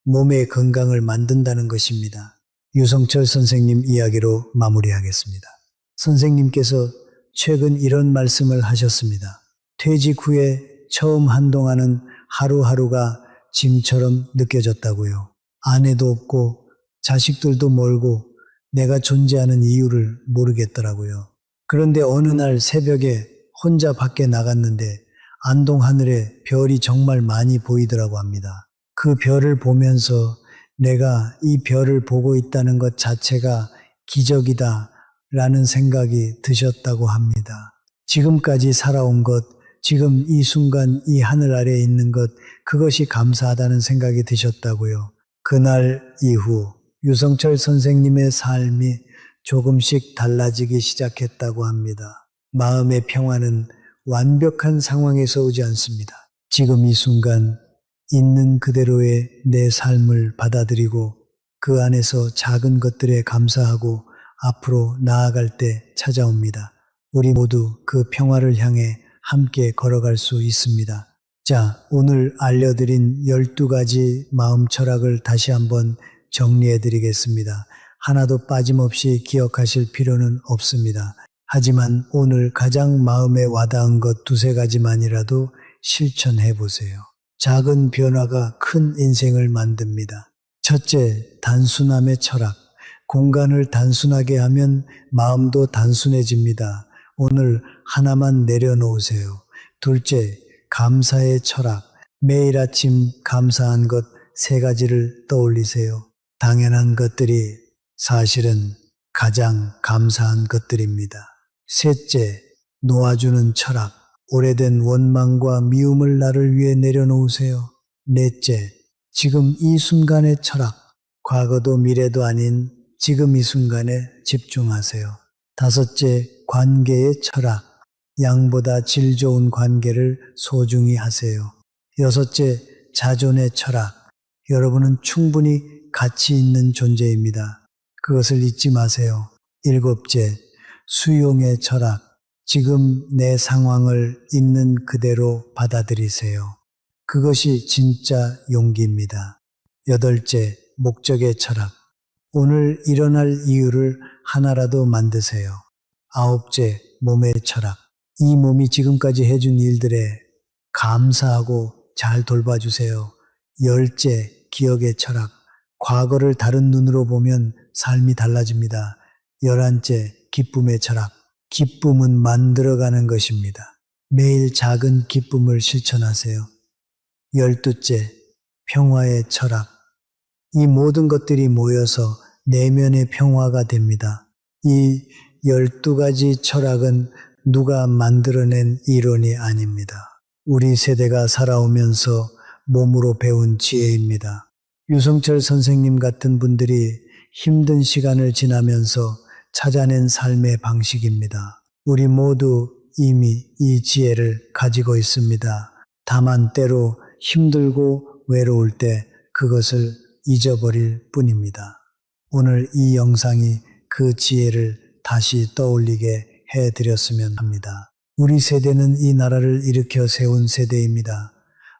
Speaker 1: 몸의 건강을 만든다는 것입니다. 유성철 선생님 이야기로 마무리하겠습니다. 선생님께서 최근 이런 말씀을 하셨습니다. 퇴직 후에 처음 한동안은 하루하루가 짐처럼 느껴졌다고요. 아내도 없고 자식들도 멀고 내가 존재하는 이유를 모르겠더라고요. 그런데 어느 날 새벽에 혼자 밖에 나갔는데 안동 하늘에 별이 정말 많이 보이더라고 합니다. 그 별을 보면서 내가 이 별을 보고 있다는 것 자체가 기적이다 라는 생각이 드셨다고 합니다. 지금까지 살아온 것, 지금 이 순간 이 하늘 아래에 있는 것, 그것이 감사하다는 생각이 드셨다고요. 그날 이후 유성철 선생님의 삶이 조금씩 달라지기 시작했다고 합니다. 마음의 평화는 완벽한 상황에서 오지 않습니다. 지금 이 순간 있는 그대로의 내 삶을 받아들이고 그 안에서 작은 것들에 감사하고 앞으로 나아갈 때 찾아옵니다. 우리 모두 그 평화를 향해 함께 걸어갈 수 있습니다. 자, 오늘 알려드린 12가지 마음 철학을 다시 한번 정리해 드리겠습니다. 하나도 빠짐없이 기억하실 필요는 없습니다. 하지만 오늘 가장 마음에 와닿은 것 2-3가지만이라도 실천해 보세요. 작은 변화가 큰 인생을 만듭니다. 첫째, 단순함의 철학. 공간을 단순하게 하면 마음도 단순해집니다. 오늘 하나만 내려놓으세요. 둘째, 감사의 철학. 매일 아침 감사한 것 3가지를 떠올리세요. 당연한 것들이 사실은 가장 감사한 것들입니다. 셋째, 놓아주는 철학. 오래된 원망과 미움을 나를 위해 내려놓으세요. 넷째, 지금 이 순간의 철학. 과거도 미래도 아닌 지금 이 순간에 집중하세요. 다섯째, 관계의 철학. 양보다 질 좋은 관계를 소중히 하세요. 여섯째, 자존의 철학. 여러분은 충분히 가치 있는 존재입니다. 그것을 잊지 마세요. 일곱째, 수용의 철학. 지금 내 상황을 있는 그대로 받아들이세요. 그것이 진짜 용기입니다. 여덟째, 목적의 철학. 오늘 일어날 이유를 하나라도 만드세요. 아홉째, 몸의 철학. 이 몸이 지금까지 해준 일들에 감사하고 잘 돌봐주세요. 열째, 기억의 철학. 과거를 다른 눈으로 보면 삶이 달라집니다. 11째, 기쁨의 철학. 기쁨은 만들어가는 것입니다. 매일 작은 기쁨을 실천하세요. 12째, 평화의 철학. 이 모든 것들이 모여서 내면의 평화가 됩니다. 이 12가지 철학은 누가 만들어낸 이론이 아닙니다. 우리 세대가 살아오면서 몸으로 배운 지혜입니다. 유성철 선생님 같은 분들이 힘든 시간을 지나면서 찾아낸 삶의 방식입니다. 우리 모두 이미 이 지혜를 가지고 있습니다. 다만 때로 힘들고 외로울 때 그것을 잊어버릴 뿐입니다. 오늘 이 영상이 그 지혜를 다시 떠올리게 해드렸으면 합니다. 우리 세대는 이 나라를 일으켜 세운 세대입니다.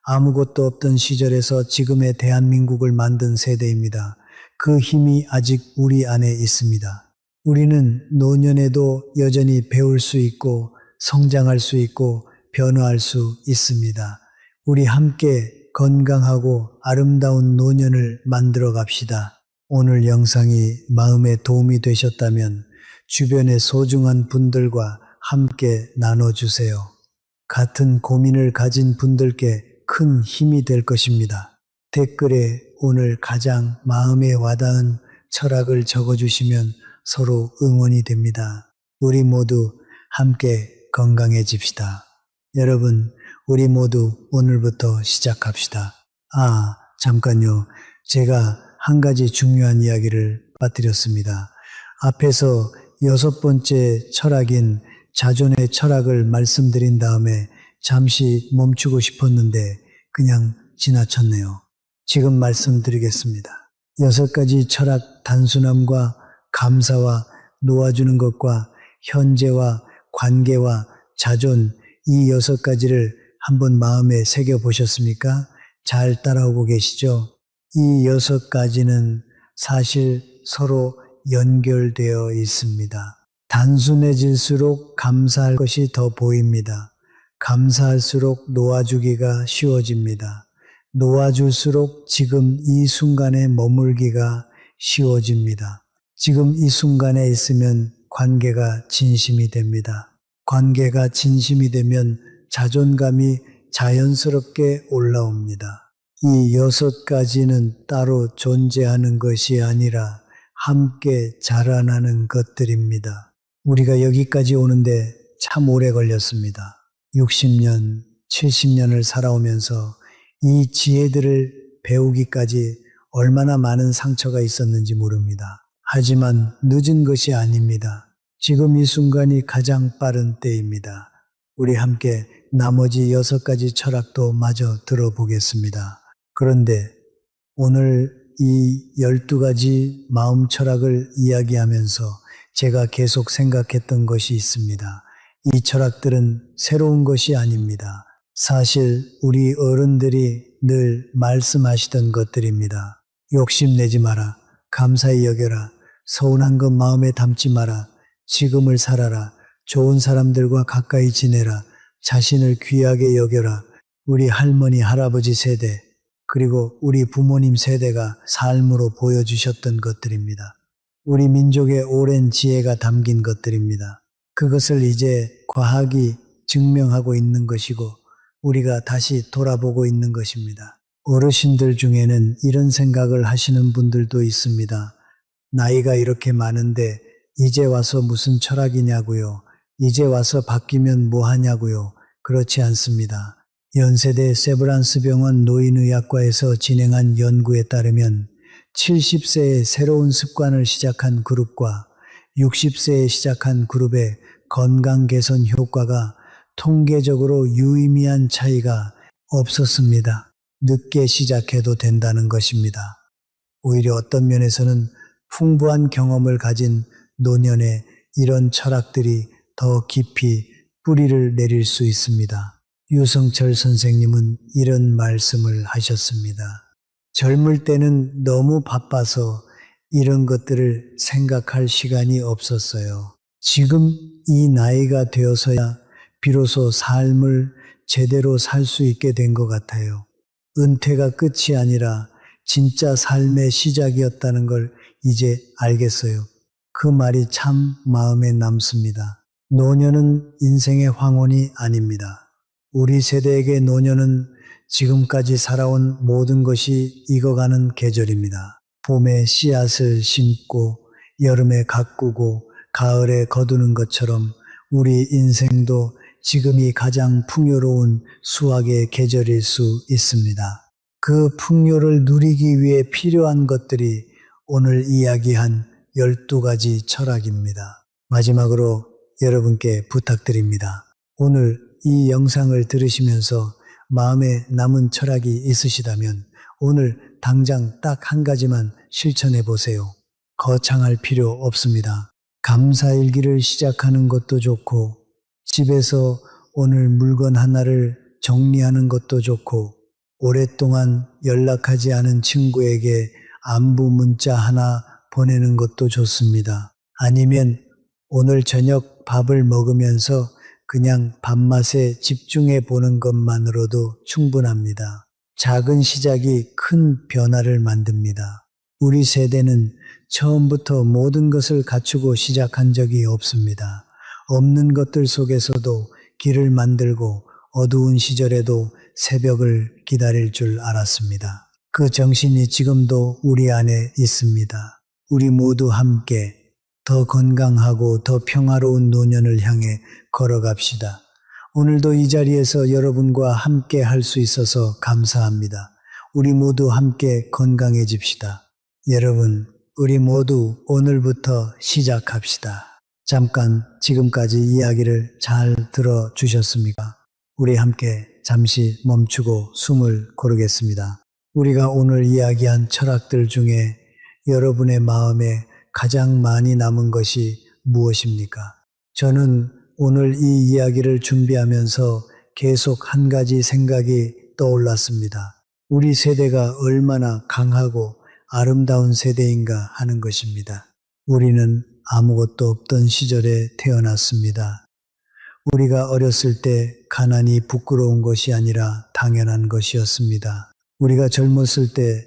Speaker 1: 아무것도 없던 시절에서 지금의 대한민국을 만든 세대입니다. 그 힘이 아직 우리 안에 있습니다. 우리는 노년에도 여전히 배울 수 있고 성장할 수 있고 변화할 수 있습니다. 우리 함께 건강하고 아름다운 노년을 만들어 갑시다. 오늘 영상이 마음에 도움이 되셨다면 주변의 소중한 분들과 함께 나눠주세요. 같은 고민을 가진 분들께 큰 힘이 될 것입니다. 댓글에 오늘 가장 마음에 와닿은 철학을 적어주시면 서로 응원이 됩니다. 우리 모두 함께 건강해집시다. 여러분, 우리 모두 오늘부터 시작합시다. 잠깐요. 제가 한 가지 중요한 이야기를 빠뜨렸습니다. 앞에서 6번째 철학인 자존의 철학을 말씀드린 다음에 잠시 멈추고 싶었는데 그냥 지나쳤네요. 지금 말씀드리겠습니다. 6가지 철학 단순함과 감사와 놓아주는 것과 현재와 관계와 자존, 이 6가지를 한번 마음에 새겨보셨습니까? 잘 따라오고 계시죠? 이 6가지는 사실 서로 연결되어 있습니다. 단순해질수록 감사할 것이 더 보입니다. 감사할수록 놓아주기가 쉬워집니다. 놓아줄수록 지금 이 순간에 머물기가 쉬워집니다. 지금 이 순간에 있으면 관계가 진심이 됩니다. 관계가 진심이 되면 자존감이 자연스럽게 올라옵니다. 이 6가지는 따로 존재하는 것이 아니라 함께 자라나는 것들입니다. 우리가 여기까지 오는데 참 오래 걸렸습니다. 60년, 70년을 살아오면서 이 지혜들을 배우기까지 얼마나 많은 상처가 있었는지 모릅니다. 하지만 늦은 것이 아닙니다. 지금 이 순간이 가장 빠른 때입니다. 우리 함께 나머지 6가지 철학도 마저 들어보겠습니다. 그런데 오늘 이 12가지 마음 철학을 이야기하면서 제가 계속 생각했던 것이 있습니다. 이 철학들은 새로운 것이 아닙니다. 사실 우리 어른들이 늘 말씀하시던 것들입니다. 욕심내지 마라. 감사히 여겨라. 서운한 것 마음에 담지 마라. 지금을 살아라. 좋은 사람들과 가까이 지내라. 자신을 귀하게 여겨라. 우리 할머니, 할아버지 세대, 그리고 우리 부모님 세대가 삶으로 보여주셨던 것들입니다. 우리 민족의 오랜 지혜가 담긴 것들입니다. 그것을 이제 과학이 증명하고 있는 것이고 우리가 다시 돌아보고 있는 것입니다. 어르신들 중에는 이런 생각을 하시는 분들도 있습니다. 나이가 이렇게 많은데 이제 와서 무슨 철학이냐고요. 이제 와서 바뀌면 뭐 하냐고요. 그렇지 않습니다. 연세대 세브란스 병원 노인의학과에서 진행한 연구에 따르면 70세에 새로운 습관을 시작한 그룹과 60세에 시작한 그룹의 건강 개선 효과가 통계적으로 유의미한 차이가 없었습니다. 늦게 시작해도 된다는 것입니다. 오히려 어떤 면에서는 풍부한 경험을 가진 노년에 이런 철학들이 더 깊이 뿌리를 내릴 수 있습니다. 유성철 선생님은 이런 말씀을 하셨습니다. 젊을 때는 너무 바빠서 이런 것들을 생각할 시간이 없었어요. 지금 이 나이가 되어서야 비로소 삶을 제대로 살 수 있게 된 것 같아요. 은퇴가 끝이 아니라 진짜 삶의 시작이었다는 걸 이제 알겠어요. 그 말이 참 마음에 남습니다. 노년은 인생의 황혼이 아닙니다. 우리 세대에게 노년은 지금까지 살아온 모든 것이 익어가는 계절입니다. 봄에 씨앗을 심고 여름에 가꾸고 가을에 거두는 것처럼 우리 인생도 지금이 가장 풍요로운 수확의 계절일 수 있습니다. 그 풍요를 누리기 위해 필요한 것들이 오늘 이야기한 12가지 철학입니다. 마지막으로 여러분께 부탁드립니다. 오늘 이 영상을 들으시면서 마음에 남은 철학이 있으시다면 오늘 당장 딱 한 가지만 실천해 보세요. 거창할 필요 없습니다. 감사일기를 시작하는 것도 좋고, 집에서 오늘 물건 하나를 정리하는 것도 좋고, 오랫동안 연락하지 않은 친구에게 안부 문자 하나 보내는 것도 좋습니다. 아니면 오늘 저녁 밥을 먹으면서 그냥 밥맛에 집중해 보는 것만으로도 충분합니다. 작은 시작이 큰 변화를 만듭니다. 우리 세대는 처음부터 모든 것을 갖추고 시작한 적이 없습니다. 없는 것들 속에서도 길을 만들고 어두운 시절에도 새벽을 기다릴 줄 알았습니다. 그 정신이 지금도 우리 안에 있습니다. 우리 모두 함께 더 건강하고 더 평화로운 노년을 향해 걸어갑시다. 오늘도 이 자리에서 여러분과 함께 할 수 있어서 감사합니다. 우리 모두 함께 건강해집시다. 여러분, 우리 모두 오늘부터 시작합시다. 잠깐 지금까지 이야기를 잘 들어주셨습니까? 우리 함께 잠시 멈추고 숨을 고르겠습니다. 우리가 오늘 이야기한 철학들 중에 여러분의 마음에 가장 많이 남은 것이 무엇입니까? 저는 오늘 이 이야기를 준비하면서 계속 한 가지 생각이 떠올랐습니다. 우리 세대가 얼마나 강하고 아름다운 세대인가 하는 것입니다. 우리는 아무것도 없던 시절에 태어났습니다. 우리가 어렸을 때 가난이 부끄러운 것이 아니라 당연한 것이었습니다. 우리가 젊었을 때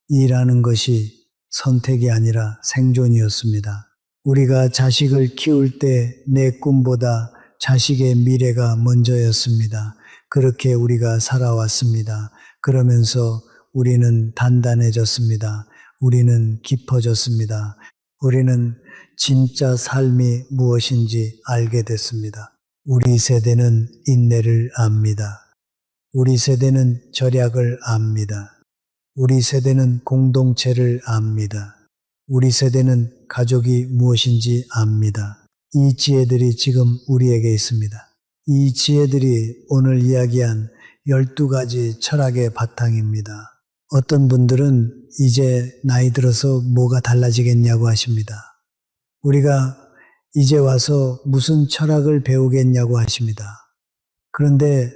Speaker 1: 일하는 것이 선택이 아니라 생존이었습니다. 우리가 자식을 키울 때 내 꿈보다 자식의 미래가 먼저였습니다. 그렇게 우리가 살아왔습니다. 그러면서 우리는 단단해졌습니다. 우리는 깊어졌습니다. 우리는 진짜 삶이 무엇인지 알게 됐습니다. 우리 세대는 인내를 압니다. 우리 세대는 절약을 압니다. 우리 세대는 공동체를 압니다. 우리 세대는 가족이 무엇인지 압니다. 이 지혜들이 지금 우리에게 있습니다. 이 지혜들이 오늘 이야기한 12가지 철학의 바탕입니다. 어떤 분들은 이제 나이 들어서 뭐가 달라지겠냐고 하십니다. 우리가 이제 와서 무슨 철학을 배우겠냐고 하십니다. 그런데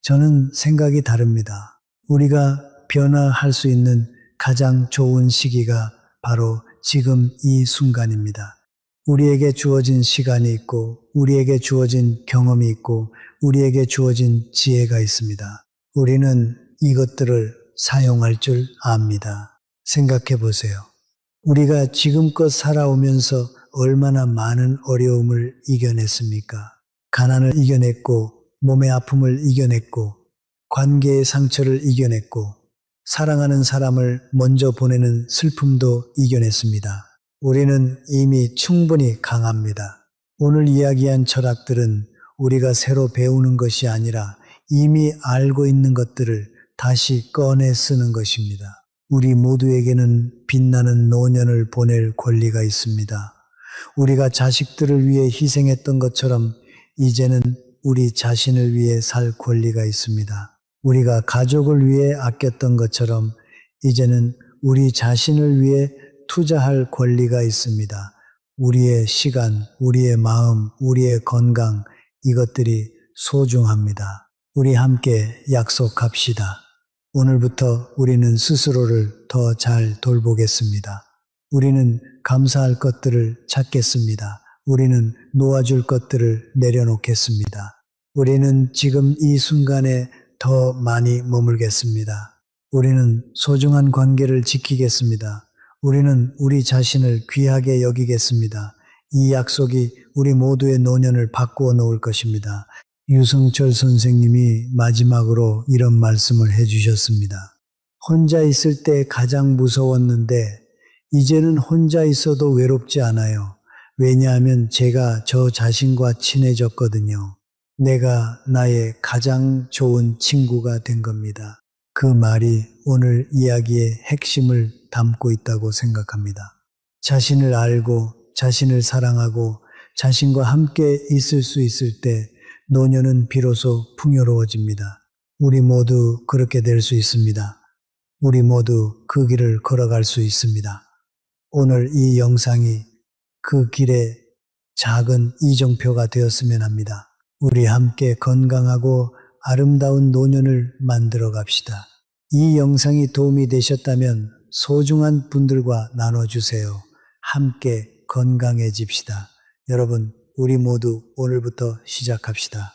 Speaker 1: 저는 생각이 다릅니다. 우리가 변화할 수 있는 가장 좋은 시기가 바로 지금 이 순간입니다. 우리에게 주어진 시간이 있고, 우리에게 주어진 경험이 있고, 우리에게 주어진 지혜가 있습니다. 우리는 이것들을 사용할 줄 압니다. 생각해 보세요. 우리가 지금껏 살아오면서 얼마나 많은 어려움을 이겨냈습니까? 가난을 이겨냈고, 몸의 아픔을 이겨냈고, 관계의 상처를 이겨냈고, 사랑하는 사람을 먼저 보내는 슬픔도 이겨냈습니다. 우리는 이미 충분히 강합니다. 오늘 이야기한 철학들은 우리가 새로 배우는 것이 아니라 이미 알고 있는 것들을 다시 꺼내 쓰는 것입니다. 우리 모두에게는 빛나는 노년을 보낼 권리가 있습니다. 우리가 자식들을 위해 희생했던 것처럼 이제는 우리 자신을 위해 살 권리가 있습니다. 우리가 가족을 위해 아꼈던 것처럼 이제는 우리 자신을 위해 투자할 권리가 있습니다. 우리의 시간, 우리의 마음, 우리의 건강, 이것들이 소중합니다. 우리 함께 약속합시다. 오늘부터 우리는 스스로를 더 잘 돌보겠습니다. 우리는 감사할 것들을 찾겠습니다. 우리는 놓아줄 것들을 내려놓겠습니다. 우리는 지금 이 순간에 더 많이 머물겠습니다. 우리는 소중한 관계를 지키겠습니다. 우리는 우리 자신을 귀하게 여기겠습니다. 이 약속이 우리 모두의 노년을 바꾸어 놓을 것입니다. 유성철 선생님이 마지막으로 이런 말씀을 해주셨습니다. 혼자 있을 때 가장 무서웠는데 이제는 혼자 있어도 외롭지 않아요. 왜냐하면 제가 저 자신과 친해졌거든요. 내가 나의 가장 좋은 친구가 된 겁니다. 그 말이 오늘 이야기의 핵심을 담고 있다고 생각합니다. 자신을 알고 자신을 사랑하고 자신과 함께 있을 수 있을 때 노년은 비로소 풍요로워집니다. 우리 모두 그렇게 될 수 있습니다. 우리 모두 그 길을 걸어갈 수 있습니다. 오늘 이 영상이 그 길의 작은 이정표가 되었으면 합니다. 우리 함께 건강하고 아름다운 노년을 만들어 갑시다. 이 영상이 도움이 되셨다면 소중한 분들과 나눠주세요. 함께 건강해집시다. 여러분, 우리 모두 오늘부터 시작합시다.